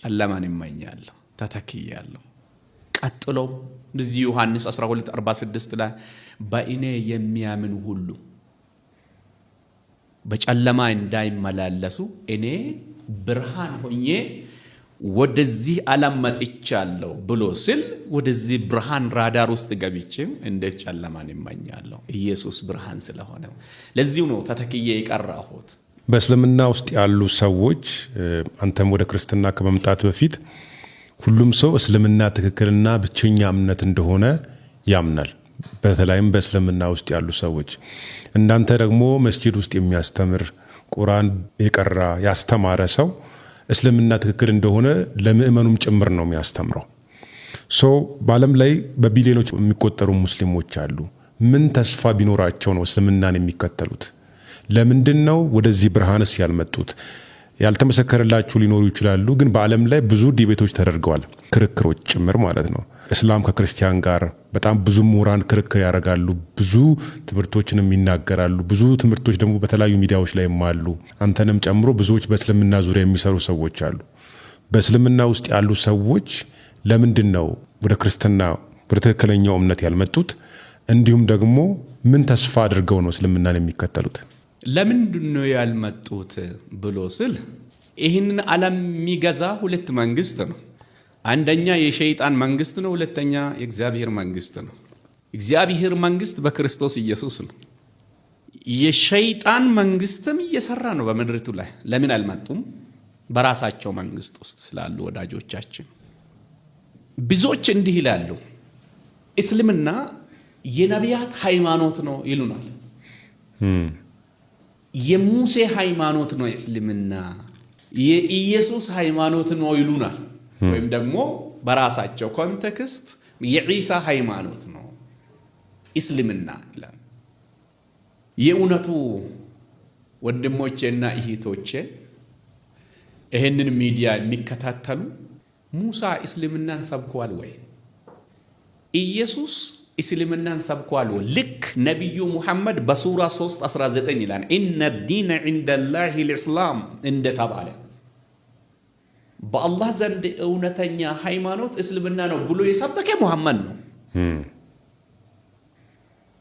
ጨለማን ይመኛለሁ ተተክያለሁ ቀጥሎ በዚህ ዮሐንስ 12:46 ላይ በእኔ የሚያምን ሁሉ በጨለማ እንዳይመላለሱ እኔ ብርሃን ሆኜ ወደዚህ ዓለም መጥቻለሁ ብሎ ሲል ወደዚህ ብርሃን ራዳር ውስጥ ገብቼ እንደ ጨለማን ይመኛለሁ ኢየሱስ ብርሃን ስለሆነ ለዚሁ ነው ተተክዬ የቀራሁት በእስልምና ውስጥ ያሉ ሰዎች አንተም ወደ ክርስትና ከመምጣት በፊት ሁሉም ሰው እስልምና ትክክልና ብቸኛ እምነት እንደሆነ ያምናል በተለይም በእስልምና ውስጥ ያሉ ሰዎች እናንተ ደግሞ መስጂድ ውስጥ የሚያስተምር ቁርአን የቀራ ያስተማረ ሰው እስልምና ትክክል እንደሆነ ለምእመኑም ጭምር ነው የሚያስተምረው በዓለም ላይ በቢሊዮኖች የሚቆጠሩ ሙስሊሞች አሉ ምን ተስፋ ቢኖራቸው ነው እስልምናን የሚከተሉት ለምንድነው ወደዚህ ብርሃንስ ያልመጡት ያልተመሰከረላችሁ ሊኖሩ ይችላሉ ግን በዓለም ላይ ብዙ ዲቤቶች ተደርገዋል ክርክሮች ጭምር ማለት ነው እስላም ከክርስቲያን ጋር በጣም ብዙ ምሁራን ክርክር ያደርጋሉ ብዙ ትምህርቶችንም ይናገራሉ ብዙ ትምህርቶች ደግሞ በተለያዩ ሚዲያዎች ላይ ማሉ አንተንም ጨምሮ ብዙዎች በእስልምና ዙሪያ የሚሰሩ ሰዎች አሉ በእስልምና ውስጥ ያሉ ሰዎች ለምንድነው ወደ ክርስትና ወደ ትክክለኛው እምነት ያልመጡት እንዲሁም ደግሞ ምን ተስፋ አድርገው ነው እስልምናን የሚከተሉት ለምንድነው ያልመጡት ብሎ ስል ይሄንን ዓለም የሚገዛ ሁለት መንግስት ነው አንደኛ የሸይጣን መንግስት ነው ሁለተኛ የእግዚአብሔር መንግስት ነው እግዚአብሔር መንግስት በክርስቶስ ኢየሱስ ነው የሸይጣን መንግስትም እየሰራ ነው በመድረቱ ላይ ለምን አልመጡም በራሳቸው መንግስት ውስጥ ስላሉ ወዳጆቻችን ብዙዎች እንዲህ ይላሉ እስልምና የነቢያት ሃይማኖት ነው ይሉናል የሙሴ ሃይማኖት ነው እስልምና የኢየሱስ ሃይማኖት ነው ይሉናል ወይም ደግሞ በራሳቸው ኮንቴክስት የኢሳ ሃይማኖት ነው እስልምና ይላል የኡነቱ ወንድሞቼና እህቶቼ ይሄንን ሚዲያ የሚከታተሉ ሙሳ እስልምናን ሰብኳል ወይ ኢየሱስ እስልምናን ሰብኳል ወይ ልክ ነብዩ ሙሐመድ በሱራ 3:19 ይላል ኢነ الدين عند الله الاسلام እንደተባለ በአላህ ዘንድ እውነተኛ ሃይማኖት እስልምና ነው ብሎ የሰበከ ሙሐመድ ነው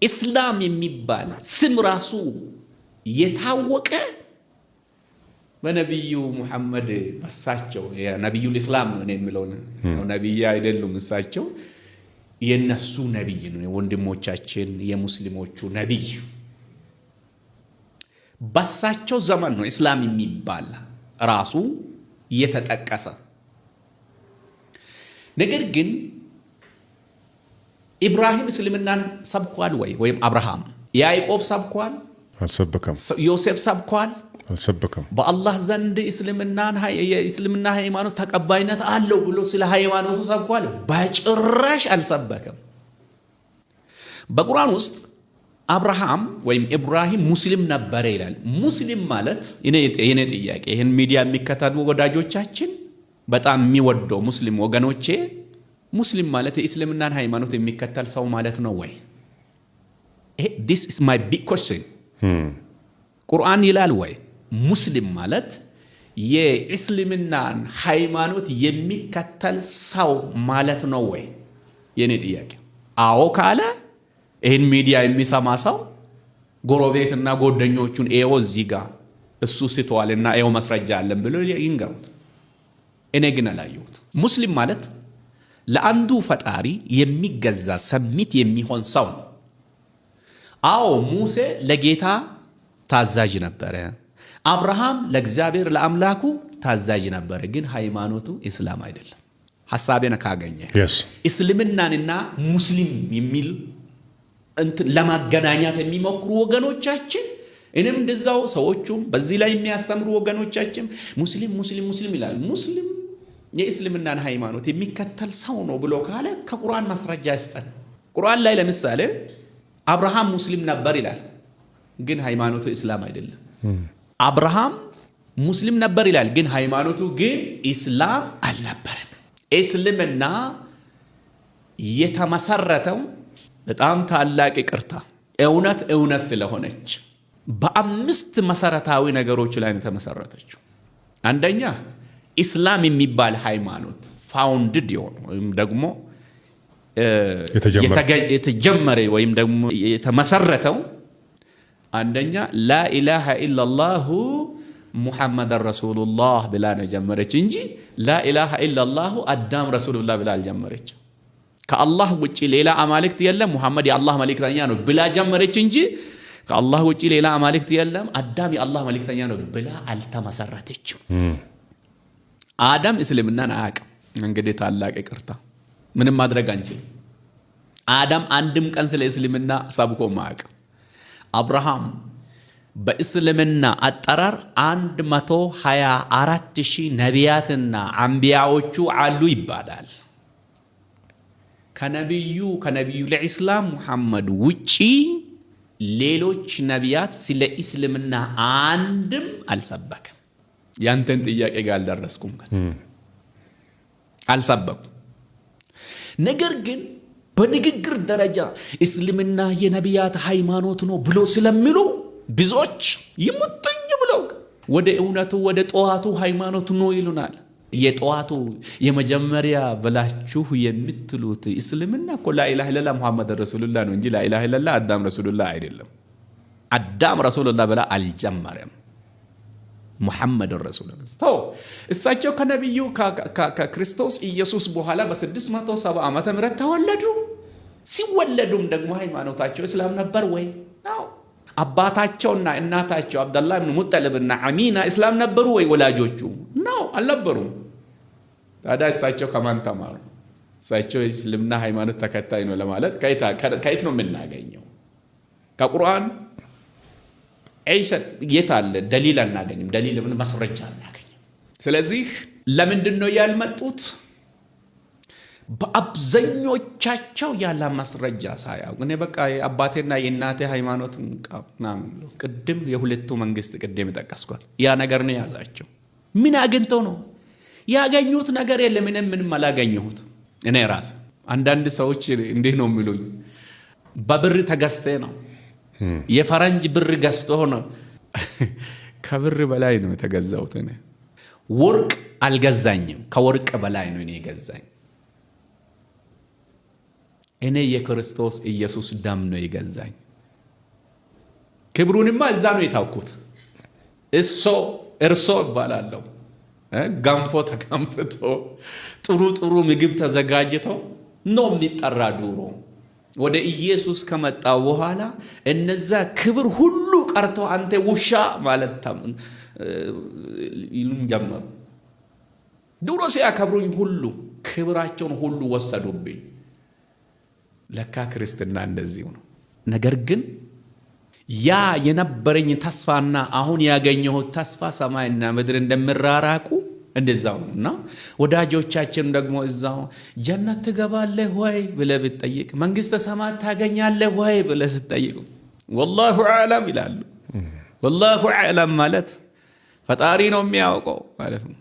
እስላም የሚባል ስም ራሱ የታወቀ በነብዩ ሙሐመድ በሳቸው የነብዩ الاسلام ነው የሚለው ነው ነብዩ አይደሉም እሳቸው የነሱ ነብይ ነው ወንድሞቻችን የሙስሊሞቹ ነብይ በሳቸው ዘመን ነው እስላም የሚባል ራሱ የተጠቀሰ ነገር ግን ኢብራሂም እስልምናን ሰብኳል ወይም አብርሃም ያዕቆብ ሰብኳል አልሰበከም ዮሴፍ ሰብኳል አልሰበከም በአላህ ዘንድ እስልምና ሃይማኖት ተቀባይነት አለው ብሎ ስለ ሃይማኖቱ ሰብኳል በጭራሽ አልሰበከም በቁርአን ውስጥ አብርሃም ወይም ኢብራሂም ሙስሊም ነበር ይላል ሙስሊም ማለት የኔ ጥያቄ ይሄን ሚዲያ የሚከታተሉ ወዳጆቻችን በጣም የሚወደው ሙስሊም ወገኖቼ ሙስሊም ማለት የእስልምናን ሃይማኖት የሚከተል ሰው ማለት ነው ወይ this is my big question ቁርአን ይላል ወይ ሙስሊም ማለት የእስልምናን ሃይማኖት የሚከተል ሰው ማለት ነው ወይ የኔ ጥያቄ አዎ ካለ ይሄን ሚዲያ የሚሰማ ሰው ጎረቤትና ጓደኞቹን ኤው እዚህ ጋር እሱ ሲተዋልና ኤው ማስረጃ አለን ብሎ ይንገሩት እኔ ግን አላየሁት ሙስሊም ማለት ለአንዱ ፈጣሪ የሚገዛ ሰሚት የሚሆን ሰው አዎ ሙሴ ለጌታ ታዛዥ ነበር አብርሃም ለእግዚአብሔር ለአምላኩ ታዛዥ ነበር ግን ሃይማኖቱ እስላም አይደለም ሐሳቤን ካገኘ እስልምናንና ሙስሊም የሚል ለማገናኛት የሚሞክሩ ወገኖቻችን እኔም እንደዛው ሰዎቹም በዚህ ላይ የሚያስተምሩ ወገኖቻችን ሙስሊም ይላል ሙስሊም የእስልምናን ሃይማኖት የሚከተል ሰው ነው ብሎ ካለ ከቁርአን ማስረጃ ይስጠን ቁርአን ላይ ለምሳሌ አብርሃም ሙስሊም ነበር ይላል ግን ሃይማኖቱ እስላም አይደለም አብርሃም ሙስሊም ነበር ይላል ግን ሃይማኖቱ ግን እስላም አልነበረም እስልምና የተመሰረተው በጣም ታላቅ ይቅርታ እውነት ስለሆነች በአምስት መሰረታዊ ነገሮች ላይ ተመሰረተችው አንደኛ ኢስላም የሚባል ሃይማኖት ፋውንድድ ወይም ደግሞ የተጀመረ ወይም ደግሞ የተመሰረተው አንደኛ ላኢላሃ ኢላላሁ ሙሐመድ ረሱሉላህ ብላ ነው ጀመረች እንጂ ላኢላሃ ኢላላሁ አዳም ረሱሉላህ ብላ አልጀመረች። ከአላህ ውጪ ሌላ አማልክት የለም ሙሐመድ የአላህ መልእክተኛ ነው ብላ ጀመረች እንጂ ከአላህ ውጪ ሌላ አማልክት የለም አዳም የአላህ መልእክተኛ ነው ብላ አልተመሰረተችም። አዳም እስልምናን አያውቅም። እንግዲህ ታላቅ ይቅርታ ምንም ማድረግ አንችልም። አዳም አንድም ቀን ስለ እስልምና ሰብኮ ማያውቅም። አብርሃም በእስልምና አጠራር 124,000 ነቢያትና አንቢያዎቹ አሉ ይባላል። ከነቢዩ ለኢስላም ሙሐመድ ውጪ ሌሎች ነቢያት ስለ እስልምና አንድም አልሰበከም። ያንተን ጥያቄ ጋር አልደረስኩም አልሰበኩም። ነገር ግን በንግግር ደረጃ እስልምና የነቢያት ሃይማኖት ነው ብሎ ስለሚሉ ብዙዎች ይሙጥኝ ብለው ወደ እውነቱ ወደ ጠዋቱ ሃይማኖት ነው ይሉናል። የጠዋቱ የመጀመሪያ ብላችሁ የምትሉት እስልምና እኮ ላኢላሃ ኢለላህ ሙሐመድ ረሱሉላህ ነው እንጂ ላኢላሃ ኢለላህ አዳም ረሱሉላህ አይደለም። አዳም ረሱሉላህ ብላ አልጀመረም። ሙሐመድ ረሱሉላህ እሳቸው ከነብዩ ከክርስቶስ ኢየሱስ በኋላ በ670 ዓመተ ምህረት ተወለዱ። ሲወለዱም ደግሞ ሃይማኖታቸው እስላም ነበር ወይ? አዎ። አባታቸውና እናታቸው አብደላህ ኢብኑ ሙጠሊብና አሚና እስላም ነበሩ ወይ ወላጆቹ? ነው አልነበሩም። ታዲያ እሳቸው ከማን ተማሩ? እሳቸው እስልምና ሃይማኖት ተከታይ ነው ለማለት ከየት ነው የምናገኘው? ከቁርአን አይሻ የታለ ደሊል አናገኝም። ደሊል ምን ማስረጃ አናገኝም። ስለዚህ ለምንድን ነው ያልመጡት? በአብዛኞቻቸው ያለ ማስረጃ ሳያው እኔ በቃ የአባቴና የእናቴ ሃይማኖት ነው ቅድም የሁለቱ መንግስት ቅድም ተጠቀስኳል። ያ ነገር ነው ያዛቸው። ምን አግኝተው ነው ያገኙት? ነገር የለም። ምንም አላገኘሁት። እኔ ራስ አንዳንድ ሰዎች እንዴት ነው የሚሉኝ? በብር ተገዝተ ነው የፈረንጅ ብር ገዝቶ ነው። ከብር በላይ ነው የተገዛሁት። እኔ ወርቅ አልገዛኝም። ከወርቅ በላይ ነው እኔ የገዛኝ። እኔ የክርስቶስ ኢየሱስ ደም ነው የገዛኝ። ክብሩንማ እዛ ነው የታውኩት። እርሶ ይባላለሁ። ገንፎ ተገንፍቶ ጥሩ ምግብ ተዘጋጅቶ ነው የሚጠራ ዱሮ። ወደ ኢየሱስ ከመጣ በኋላ እነዛ ክብር ሁሉ ቀርቶ አንተ ውሻ ማለት ይሉን ጀመሩ። ዱሮ ሲያከብሩኝ ሁሉ ክብራቸውን ሁሉ ወሰዱብኝ። ለካ ክርስትና እንደዚህ ነው። ነገር ግን ያ የነበረኝ ተስፋና አሁን ያገኘሁት ተስፋ ሰማይና ምድር እንደምራራቁ እንደዛው ነውና ወዳጆቻችን ደግሞ እዛው ጀነት ትገባለህ ወይ ብለህ ብትጠይቅ መንግስተ ሰማያት ታገኛለህ ወይ ብለህ ስትጠይቅ ወላሁ አዕለም ይላሉ። ወላሁ አዕለም ማለት ፈጣሪ ነው የሚያውቀው ማለት ነው።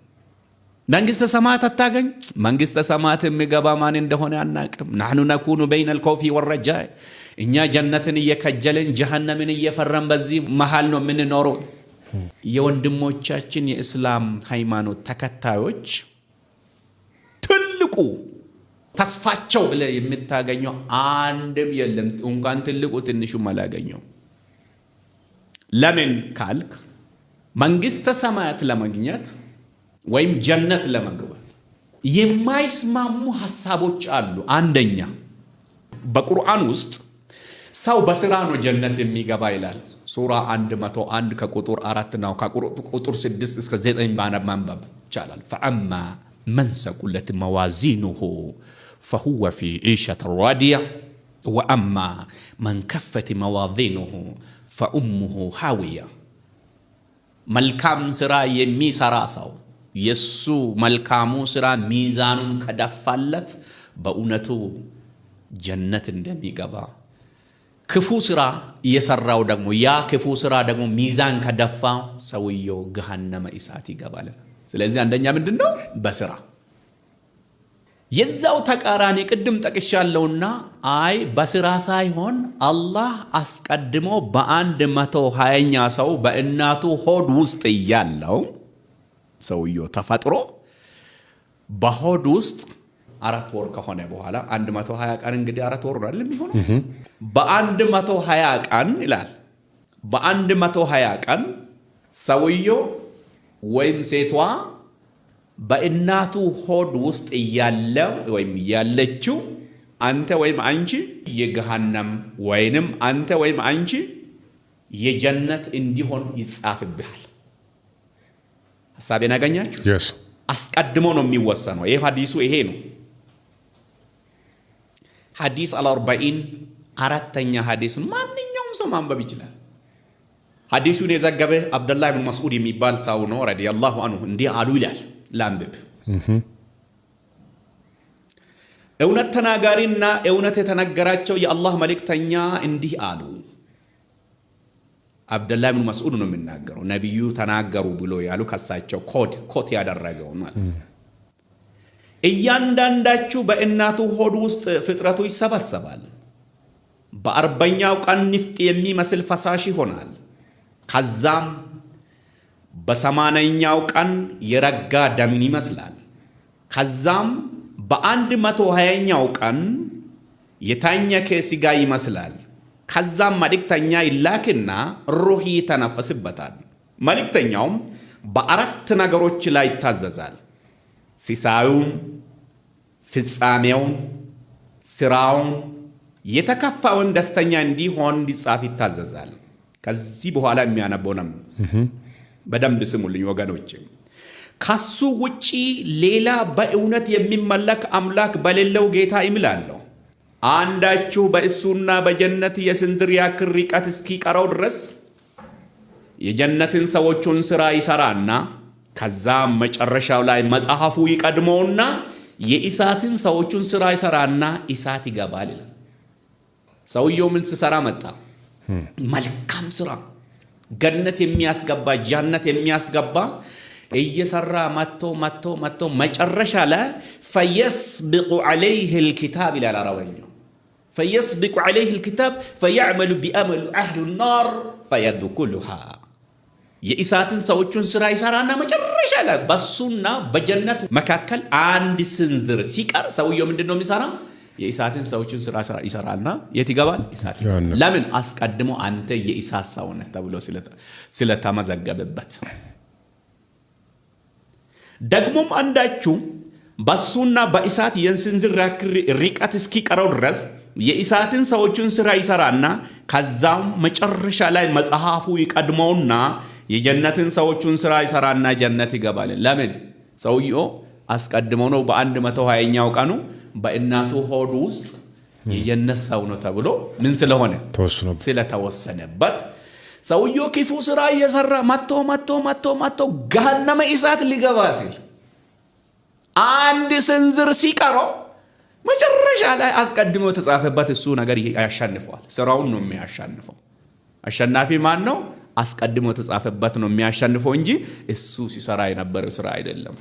መንግስተ ሰማያት አታገኝ። መንግስተ ሰማያት የሚገባ ማን እንደሆነ አናውቅም። نحن نكون بين الخوف والرجاء እኛ ጀነትን እየከጀልን ጀሃነምን እየፈራን በዚህ መሃል ነው የምንኖረው። የወንድሞቻችን የእስላም ሃይማኖት ተከታዮች ትልቁ ተስፋቸው ብለ የምታገኘው አንድም የለም። እንኳን ትልቁ ትንሹም አላገኘው። ለምን ካልክ መንግስተ ሰማያት ለማግኘት ወይም ጀነት ለመግባት የማይስማሙ ሐሳቦች አሉ። አንደኛ በቁርአን ውስጥ ሰው በስራ ነው ጀነት የሚገባ ይላል። ሱራ 101 ከቁጥር 4 ነው ከቁጥር 6 እስከ 9 ማንበብ ይቻላል። فأما من ثقلت موازينه فهو في عيشة راضية وأما من كفت موازينه فأمه هاوية። መልካም ስራ የሚሰራ ሰው የሱ መልካሙ ስራ ሚዛኑን ከደፋለት በእውነቱ ጀነት እንደሚገባ፣ ክፉ ስራ የሰራው ደግሞ ያ ክፉ ስራ ደግሞ ሚዛን ከደፋ ሰውየው ገሃነመ እሳት ይገባል። ስለዚህ አንደኛ ምንድነው? በስራ። የዛው ተቃራኒ ቅድም ጠቅሻለሁና አይ በስራ ሳይሆን አላህ አስቀድሞ በ120ኛ ሰው በእናቱ ሆድ ውስጥ ያለው ሰውየው ተፈጥሮ በሆድ ውስጥ 4 ወር ከሆነ በኋላ 120 ቀን እንግዲህ 4 ወር አይደል የሚሆነው በ120 ቀን ይላል በ120 ቀን ሰውየው ወይም ሴቷ በእናቱ ሆድ ውስጥ ያለው ወይም ያለችው አንተ ወይም አንቺ የገሃነም ወይንም አንተ ወይም አንቺ የጀነት እንዲሆን ይጻፍብሃል። ሐሳቤን አገኛችሁ? አስቀድሞ ነው የሚወሰነው። ይሄ ሐዲሱ ይሄ ነው። ሐዲስ አል-40 አራተኛ ሐዲስ ማንኛውም ሰው ማንበብ ይችላል። ሐዲሱን የዘገበ አብደላህ ኢብኑ መስዑድ የሚባል ሰው ነው ረዲየላሁ ዐንሁ እንዲህ አሉ ይላል። ላንብብ። እውነት ተናጋሪና እውነት የተነገራቸው የአላህ መልእክተኛ እንዲህ አሉ። አብደላህ ኢብኑ መስዑድ ነው የሚናገረው። ነብዩ ተናገሩ ብሎ ያሉ ከሳቸው ኮት ያደረገው ማለት እያንዳንዳችሁ በእናቱ ሆድ ውስጥ ፍጥረቱ ይሰበሰባል። በ40ኛው ቀን ንፍጥ የሚመስል ፈሳሽ ይሆናል። ከዛም በ80ኛው ቀን የረጋ ደምን ይመስላል። ከዛም በ120ኛው ቀን የታኘከ ስጋ ይመስላል። ከዛም መልእክተኛ ይላክና ሩህ ይተነፈስበታል። መልእክተኛውም በ4 ነገሮች ላይ ይታዘዛል። ሲሳዩን፣ ፍጻሜውን፣ ስራውን፣ የተከፋውን ደስተኛ እንዲሆን እንዲጻፍ ይታዘዛል። ከዚህ በኋላ የሚያነበው ነው። በደንብ ስሙልኝ ወገኖች። ከሱ ውጪ ሌላ በእውነት የሚመለክ አምላክ በሌለው ጌታ እምላለሁ። አንዳችሁ በእሱና በጀነት የስንዝር ያክል ርቀት እስኪቀረው ድረስ የጀነትን ሰዎቹን ሥራ ይሠራና ከዛም መጨረሻው ላይ መጽሐፉ ይቀድመውና የእሳትን ሰዎቹን ሥራ ይሠራና እሳት ይገባል ይላል። ሰውየው ምን ሲሠራ መጣ? መልካም ሥራ ገነት የሚያስገባ ጀነት የሚያስገባ እየሰራ መጥቶ መጨረሻ ላይ ፈየስቢቁ ዐለይሂ الكتاب ይላል አረበኛው። ፈየስቢቁ ዐለይሂ الكتاب فيعمل بأمل أهل النار فيدخلها የእሳትን ሰዎችን ሥራ ይሰራና መጨረሻ ላይ በሱና በጀነት መካከል አንድ ስንዝር ሲቀር ሰውየው ምንድነው የሚሰራ? የእሳትን ሰዎችን ሥራ ይሰራልና የት ይገባል? እሳት። ለምን? አስቀድሞ አንተ የእሳት ሰው ነህ ተብሎ ስለተመዘገበበት። ደግሞም አንዳችሁ በሱና በእሳት የስንዝር ርቀት እስኪቀረው ድረስ የእሳትን ሰዎችን ሥራ ይሰራና ከዛም መጨረሻ ላይ መጽሐፉ ይቀድመውና የጀነትን ሰዎችን ሥራ ይሰራና ጀነት ይገባል። ለምን? ሰውየው አስቀድሞ ነው በ120ኛው ቀኑ በእናቱ ሆድ ውስጥ የጀነት ሰው ነው ተብሎ ምን ስለሆነ ስለተወሰነበት ሰውየው ክፉ ሥራ እየሰራ መጥቶ ገሃነመ እሳት ሊገባ ሲል አንድ ስንዝር ሲቀረው መጨረሻ ላይ አስቀድሞ የተጻፈበት እሱ ነገር ያሸንፈዋል። ሥራውን ነው የሚያሸንፈው። አሸናፊ ማን ነው? አስቀድሞ የተጻፈበት ነው የሚያሸንፈው እንጂ እሱ ሲሰራ የነበረው ሥራ አይደለም።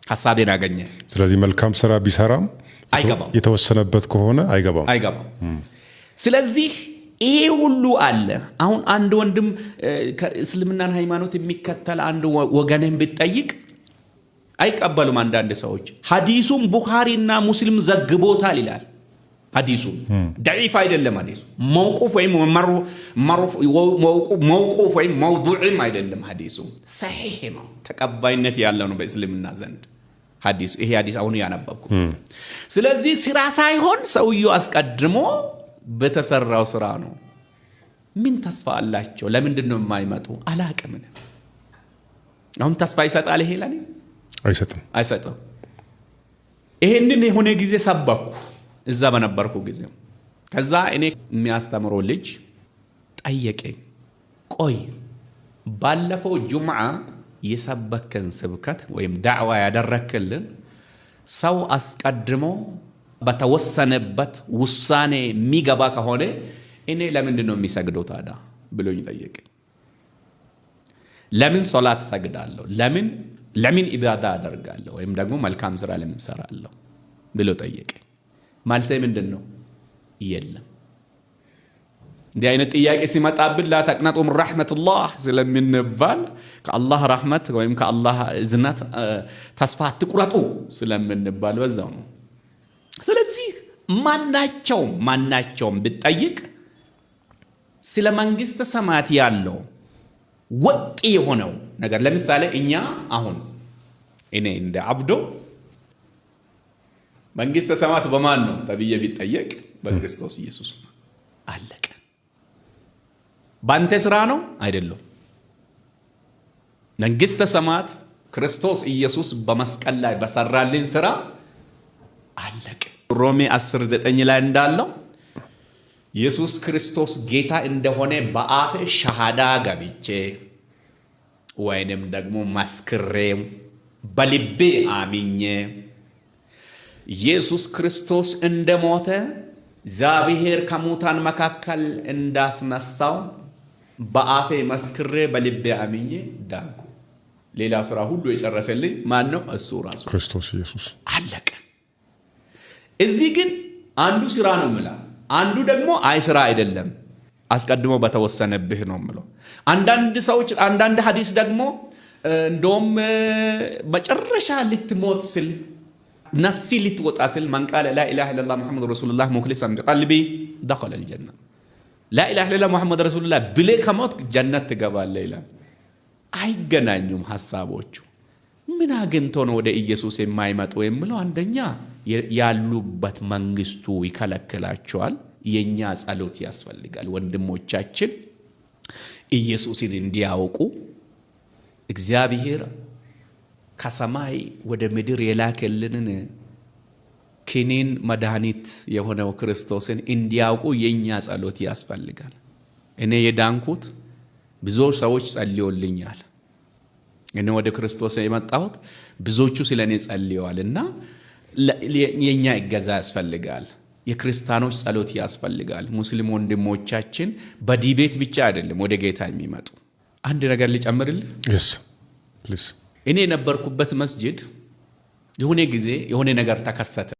ሐሳቤን አገኘ። ስለዚህ መልካም ሥራ ቢሰራም አይገባም። የተወሰነበት ከሆነ አይገባም። ስለዚህ ይሄ ሁሉ አለ። አሁን አንድ ወንድም ከእስልምናን ሃይማኖት የሚከተል አንድ ወገንን ብትጠይቅ አይቀበሉም። አንዳንድ ሰዎች ሐዲሱም ቡኻሪና ሙስሊም ዘግቦታል ይላል። ሐዲሱ ضعيف አይደለም። ሐዲሱ መውቁፍ ወይም መውቁፍ ወይም መውዱዕም አይደለም። ሐዲሱ ሰሒህ ነው፣ ተቀባይነት ያለው ነው በእስልምና ዘንድ ሐዲሱ። ይሄ ሐዲስ አሁን ያነበብኩ። ስለዚህ ሥራ ሳይሆን ሰውየው አስቀድሞ በተሰራው ሥራ ነው። ምን ተስፋ አላቸው? ለምንድን ነው የማይመጡ? አላቅም። አሁን ተስፋ ይሰጣል ይሄ ለኔ? አይሰጥም። ይሄንን የሆነ ጊዜ ሰበኩ እዛ በነበርኩ ጊዜ። ከዛ እኔ የሚያስተምረው ልጅ ጠየቀኝ፣ ቆይ ባለፈው ጁምዓ የሰበከን ስብከት ወይም ዳዕዋ ያደረክልን ሰው አስቀድሞ በተወሰነበት ውሳኔ የሚገባ ከሆነ እኔ ለምንድን ነው የሚሰግደው ታዲያ ብሎኝ ጠየቀኝ። ለምን ሶላት ሰግዳለሁ? ለምን ኢባዳ አደርጋለሁ? ወይም ደግሞ መልካም ሥራ ለምን ሰራለሁ ብሎ ጠየቀኝ። መልሴ ምንድን ነው? የለም። እንዲህ አይነት ጥያቄ ሲመጣብን ላ ተቅነጡ ሚን ረሕመቲላህ ስለምንባል ከአላህ ረሕመት ወይም ከአላህ እዝነት ተስፋ አትቁረጡ ስለምንባል በዛው ነው። ስለዚህ ማናቸውም ብትጠይቅ ስለ መንግስተ ሰማያት ያለው ወጥ የሆነው ነገር ለምሳሌ እኛ አሁን እኔ እንደ አብዶ መንግስተ ሰማያት በማን ነው ተብዬ ቢጠየቅ በክርስቶስ ኢየሱስ ነው። አለቀ። ባንተ ስራ ነው አይደለም። መንግስተ ሰማያት ክርስቶስ ኢየሱስ በመስቀል ላይ በሰራልን ስራ አለቀ። ሮሜ 10:9 ላይ እንዳለው ኢየሱስ ክርስቶስ ጌታ እንደሆነ በአፌ ሸሃዳ ገብቼ ወይንም ደግሞ መስክሬ በልቤ አምኜ ኢየሱስ ክርስቶስ እንደሞተ እግዚአብሔር ከሙታን መካከል እንዳስነሳው በአፌ መስክሬ በልቤ አምኜ ዳንኩ። ሌላ ስራ ሁሉ የጨረሰልኝ ማን ነው? እሱ ራሱ ክርስቶስ ኢየሱስ። አለቀ። እዚህ ግን አንዱ ስራ ነው የምለው፣ አንዱ ደግሞ አይ ስራ አይደለም አስቀድሞ በተወሰነብህ ነው የምለው። አንዳንድ ሰዎች አንዳንድ ሐዲስ ደግሞ እንደውም መጨረሻ ልትሞት ስል ነፍሲ ልትወጣ ስል ማን ቃለ ላ ኢላሃ ኢለላህ ሙሐመድ ረሱሉላህ ሙኽሊሰን ቢቀልቢ ደኸለ አልጀና ላ ኢላሃ ኢለላህ ሙሐመድ ረሱሉላህ ብለህ ከሞት ጀነት ትገባለህ ይላል። አይገናኙም ሐሳቦቹ። ምን አግኝቶ ነው ወደ ኢየሱስ የማይመጡ የምለው? አንደኛ ያሉበት መንግስቱ ይከለክላቸዋል። የኛ ጸሎት ያስፈልጋል። ወንድሞቻችን ኢየሱስን እንዲያውቁ እግዚአብሔር ከሰማይ ወደ ምድር የላከልንን ክኒን መድኃኒት የሆነው ክርስቶስን እንዲያውቁ የኛ ጸሎት ያስፈልጋል። እኔ የዳንኩት ብዙ ሰዎች ጸልዮልኛል። እኔ ወደ ክርስቶስ የመጣሁት ብዙዎቹ ስለኔ ጸልየዋልና የኛ እገዛ ያስፈልጋል። የክርስቲያኖች ጸሎት ያስፈልጋል። ሙስሊም ወንድሞቻችን በዲቤት ብቻ አይደለም ወደ ጌታ የሚመጡ። አንድ ነገር ልጨምርልህ። yes please። እኔ የነበርኩበት መስጂድ የሆነ ጊዜ የሆነ ነገር ተከሰተ።